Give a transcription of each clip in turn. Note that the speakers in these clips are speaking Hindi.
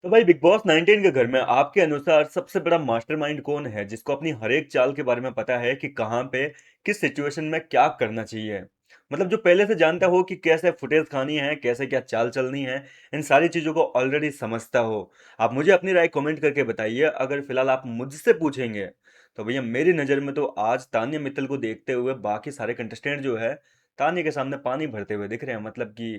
तो भाई बिग बॉस 19 के घर में आपके अनुसार सबसे बड़ा मास्टरमाइंड कौन है जिसको अपनी हर एक चाल के बारे में पता है कि कहाँ पे किस सिचुएशन में क्या करना चाहिए। मतलब जो पहले से जानता हो कि कैसे फुटेज खानी है, कैसे क्या चाल चलनी है, इन सारी चीजों को ऑलरेडी समझता हो। आप मुझे अपनी राय कमेंट करके बताइए। अगर फिलहाल आप मुझसे पूछेंगे तो भैया मेरी नज़र में तो आज तान्या मित्तल को देखते हुए बाकी सारे कंटेस्टेंट जो है तान्या के सामने पानी भरते हुए दिख रहे हैं। मतलब कि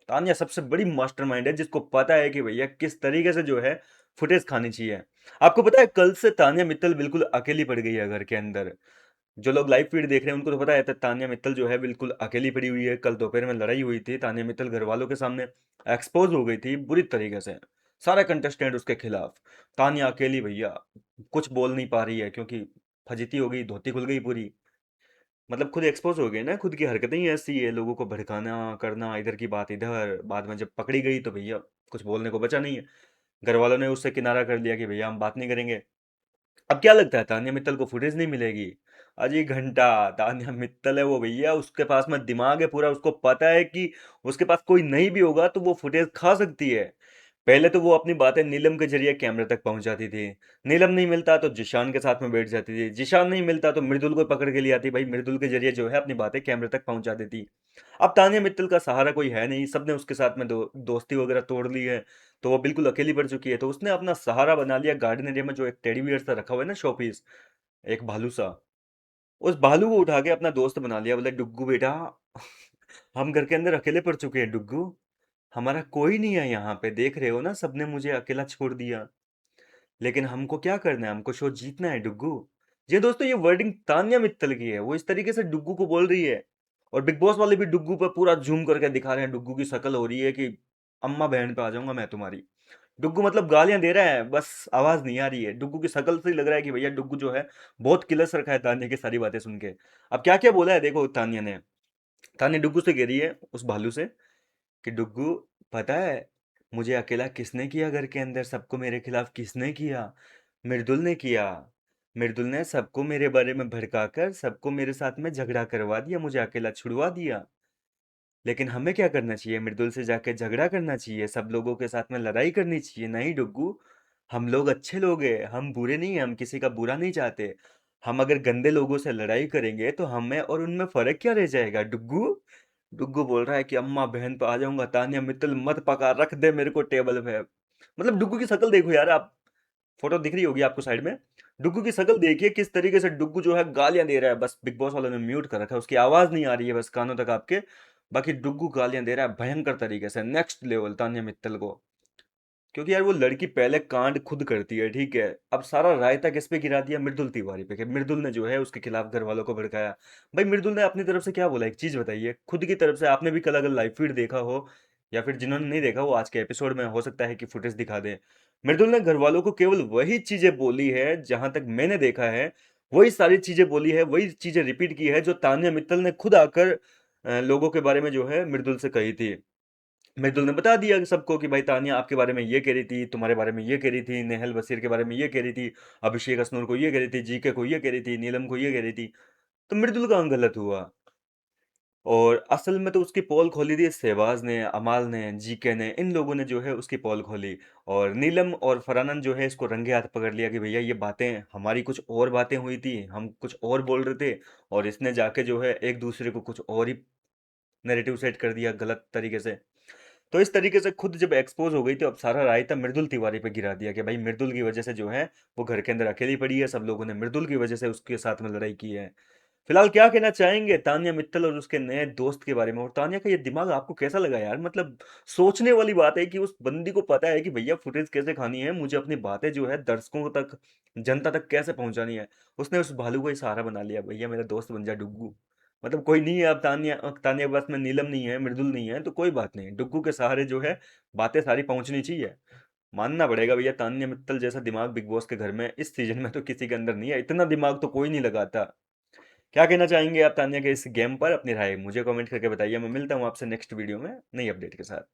तान्या सबसे बड़ी मास्टरमाइंड है जिसको पता है कि भैया किस तरीके से जो है फुटेज खानी चाहिए। आपको पता है कल से तान्या मित्तल बिल्कुल अकेली पड़ गई है घर के अंदर। जो लोग लाइव फीड देख रहे हैं उनको तो पता है तान्या मित्तल जो है बिल्कुल अकेली पड़ी हुई है। कल दोपहर में लड़ाई हुई थी, तान्या मित्तल घर वालों के सामने एक्सपोज हो गई थी बुरी तरीके से। सारे कंटेस्टेंट उसके खिलाफ। तान्या अकेली भैया कुछ बोल नहीं पा रही है क्योंकि फजीती हो गई, धोती खुल गई पूरी। मतलब खुद एक्सपोज हो गए ना, खुद की हरकतें ही ऐसी है, लोगों को भड़काना करना, इधर की बात इधर। बाद में जब पकड़ी गई तो भैया कुछ बोलने को बचा नहीं है। घर वालों ने उससे किनारा कर लिया कि भैया हम बात नहीं करेंगे। अब क्या लगता है तान्या मित्तल को फुटेज नहीं मिलेगी? अजी घंटा। तान्या मित्तल है वो भैया, उसके पास में दिमाग है पूरा। उसको पता है कि उसके पास कोई नहीं भी होगा तो वो फुटेज खा सकती है। पहले तो वो अपनी बातें नीलम के जरिए कैमरे तक पहुंचाती थी। नीलम नहीं मिलता तो जिशान के साथ में बैठ जाती थी, जिशान नहीं मिलता तो मृदुल को पकड़ के ले आती, भाई मृदुल के जरिए जो है अपनी बातें कैमरे तक पहुंचा देती। अब तान्या मित्तल का सहारा कोई है नहीं, सबने उसके साथ में दोस्ती वगैरह तोड़ ली है। तो वो बिल्कुल अकेली पड़ चुकी है। तो उसने अपना सहारा बना लिया गार्डन एरिया में जो एक टेडी बियर सा रखा हुआ है ना, शोपीस, एक भालू सा। उस भालू को उठा के अपना दोस्त बना लिया। बोले डुग्गू बेटा, हम घर के अंदर अकेले पड़ चुके हैं डुग्गू। हमारा कोई नहीं है यहाँ पे, देख रहे हो ना, सबने मुझे अकेला छोड़ दिया। लेकिन हमको क्या करना है, हमको शो जीतना है डुग्गू। ये दोस्तों ये वर्डिंग तान्या मित्तल की है, वो इस तरीके से डुग्गू को बोल रही है। और बिग बॉस वाले भी डुग्गू पर पूरा जूम करके दिखा रहे हैं। डुग्गू की शक्ल हो रही है कि अम्मा बहन पे आ जाऊंगा मैं तुम्हारी। डुग्गू मतलब गालियां दे रहा है, बस आवाज नहीं आ रही है। डुग्गू की शक्ल से ही लग रहा है कि भैया डुग्गू जो है बहुत किलस रखा है तान्या की सारी बातें सुन के। अब क्या क्या बोला है देखो तान्या ने। तान्या डुग्गू से कह रही है, उस भालू से, कि डुग्गू पता है मुझे अकेला किसने किया घर के अंदर, सबको मेरे खिलाफ किसने किया? मृदुल ने किया। मृदुल ने सबको मेरे बारे में भड़काकर सबको मेरे साथ में झगड़ा करवा दिया, मुझे अकेला छुड़वा दिया। लेकिन हमें क्या करना चाहिए? मृदुल से जाके झगड़ा करना चाहिए, सब लोगों के साथ में लड़ाई करनी चाहिए। नहीं डुग्गू, हम लोग अच्छे लोग हैं, हम बुरे नहीं हैं, हम किसी का बुरा नहीं चाहते। हम अगर गंदे लोगों से लड़ाई करेंगे तो हमें और उनमें फर्क क्या रह जाएगा डुग्गू? डुग्गू बोल रहा है कि अम्मा बहन पे आ जाऊंगा, तान्या मित्तल मत पका, रख दे मेरे को टेबल पे। मतलब डुग्गू की शक्ल देखो यार आप, फोटो दिख रही होगी आपको साइड में। डुग्गू की शक्ल देखिए किस तरीके से डुग्गू जो है गालियां दे रहा है। बस बिग बॉस वालों ने म्यूट कर रखा है, उसकी आवाज नहीं आ रही है बस कानों तक आपके। बाकी डुग्गू गालियां दे रहा है भयंकर तरीके से, नेक्स्ट लेवल तान्या मित्तल को। क्योंकि यार वो लड़की पहले कांड खुद करती है, ठीक है। अब सारा रायता किस पे गिरा दिया? मृदुल तिवारी पे, कि मृदुल ने जो है उसके खिलाफ घर वालों को भड़काया। भाई मृदुल ने अपनी तरफ से क्या बोला, एक चीज बताइए खुद की तरफ से। आपने भी कल अगर लाइव फीड देखा हो, या फिर जिन्होंने नहीं देखा वो आज के एपिसोड में हो सकता है कि फुटेज दिखा दे। मृदुल ने घर वालों को केवल वही चीजें बोली है, जहां तक मैंने देखा है वही सारी चीजें बोली है, वही चीजें रिपीट की है जो तान्या मित्तल ने खुद आकर लोगों के बारे में जो है मृदुल से कही थी। मृदुल ने बता दिया कि सबको कि भाई तानिया आपके बारे में ये कह रही थी, तुम्हारे बारे में ये कह रही थी, नेहल बशीर के बारे में ये कह रही थी, अभिषेक असनूर को ये कह रही थी, जीके को ये कह रही थी, नीलम को ये कह रही थी। तो मृदुल का गलत हुआ। और असल में तो उसकी पोल खोली थी शहबाज ने, अमाल ने, जीके ने, इन लोगों ने जो है उसकी पोल खोली। और नीलम और फरहान जो है इसको रंगे हाथ पकड़ लिया कि भैया ये बातें हमारी कुछ और बातें हुई थी, हम कुछ और बोल रहे थे, और इसने जाके जो है एक दूसरे को कुछ और ही नैरेटिव सेट कर दिया गलत तरीके से। तो इस तरीके से खुद जब एक्सपोज हो गई तो अब सारा रायता मृदुल तिवारी पे गिरा दिया कि भाई मृदुल की वजह से जो है वो घर के अंदर अकेली पड़ी है, सब लोगों ने मृदुल की वजह से उसके साथ में लड़ाई की है। फिलहाल क्या कहना चाहेंगे तान्या मित्तल और उसके नए दोस्त के बारे में? और तान्या का ये दिमाग आपको कैसा लगा यार? मतलब सोचने वाली बात है कि उस बंदी को पता है कि भैया फुटेज कैसे खानी है, मुझे अपनी बातें जो है दर्शकों तक, जनता तक कैसे पहुंचानी है। उसने उस भालू को ही सहारा बना लिया, भैया मेरा दोस्त बन जा डुग्गू। मतलब कोई नहीं है अब तान्या, तान्या के पास में नीलम नहीं है, मृदुल नहीं है, तो कोई बात नहीं, डुग्गू के सहारे जो है बातें सारी पहुंचनी चाहिए। मानना पड़ेगा भैया तान्या मित्तल जैसा दिमाग बिग बॉस के घर में इस सीजन में तो किसी के अंदर नहीं है, इतना दिमाग तो कोई नहीं लगाता। क्या कहना चाहेंगे आप तान्या के इस गेम पर? अपनी राय मुझे कमेंट करके बताइए। मैं मिलता हूँ आपसे नेक्स्ट वीडियो में नई अपडेट के साथ।